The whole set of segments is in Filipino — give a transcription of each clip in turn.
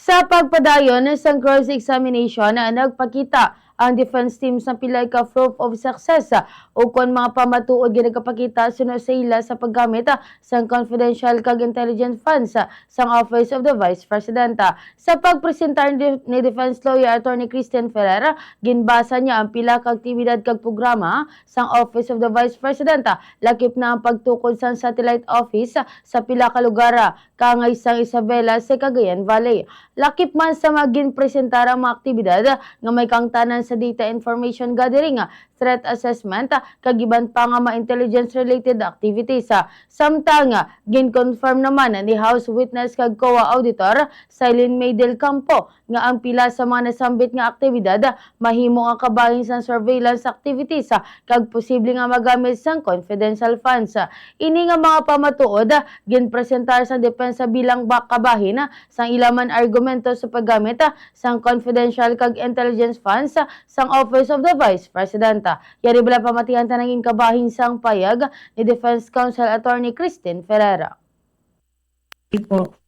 Sa pagpadayon ng isang cross-examination na nagpakita ang defense team sa pilay ka proof of success o kung mga pamatuod ginagapakita suno sa ila sa paggamit sa confidential kag intelligence funds sa Office of the Vice President. Sa pagpresentar ni defense lawyer Attorney Christian Ferrer, ginbasa niya ang pila ka aktibidad kag programa sa Office of the Vice President. Lakip na ang pagtukod sa satellite office sa pila ka lugar kangay sang Isabela sa Cagayan Valley. Lakip man sa maging presentar ang mga aktibidad nga may kangtanan sa data information gathering, threat assessment, kagiban pa nga mga intelligence-related activities. Samtang, gin-confirm naman ni House Witness kag COA Auditor Silene May del Campo nga ang pila sa mga nasambit nga aktibidad mahimo nga kabahin sa surveillance activities kag posible nga magamit sang confidential funds. Ini nga mga pamatuod gin-presentar sa depensa bilang kabahin sang ilaman argumento sa paggamit sang confidential kag intelligence funds sang Office of the Vice President. Yari bala pamatihan tanangin kabahin sang payag ni Defense Counsel Attorney Christine Ferreira.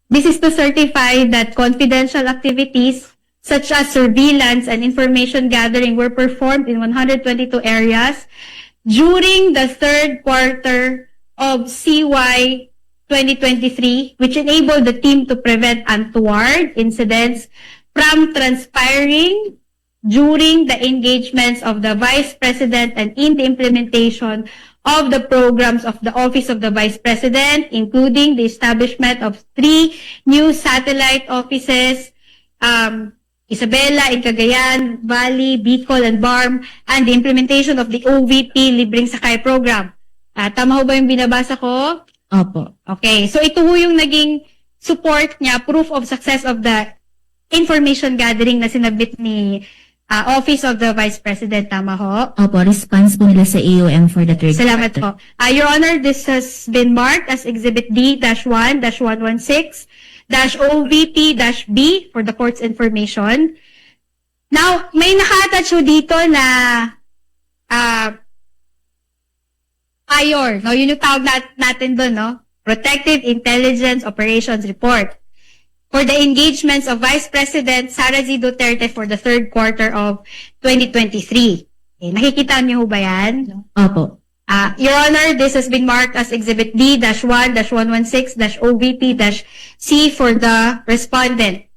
This is to certify that confidential activities such as surveillance and information gathering were performed in 122 areas during the third quarter of CY 2023, which enabled the team to prevent untoward incidents from transpiring during the engagements of the Vice President and in the implementation of the programs of the Office of the Vice President, including the establishment of 3 new satellite offices, Isabela in Cagayan Valley, Bicol, and BARM, and the implementation of the OVP Libreng Sakay Program. Tama ho ba yung binabasa ko? Opo. Okay, so ito ho yung naging support niya, proof of success of the information gathering na sinabit ni Office of the Vice President, tama ho? Opo, response po nila sa AOM for the third Salamat quarter. po. Your Honor, this has been marked as Exhibit D-1-116-OVP-B for the court's information. Now, may naka-attach ho dito na PIOR, no? Yun yung tawag natin doon, no? Protective Intelligence Operations Report for the engagements of Vice President Sara Z. Duterte for the third quarter of 2023. Okay, nakikita niyo ho ba yan? Opo. Your Honor, this has been marked as Exhibit D-1-116-OVP-C for the respondent.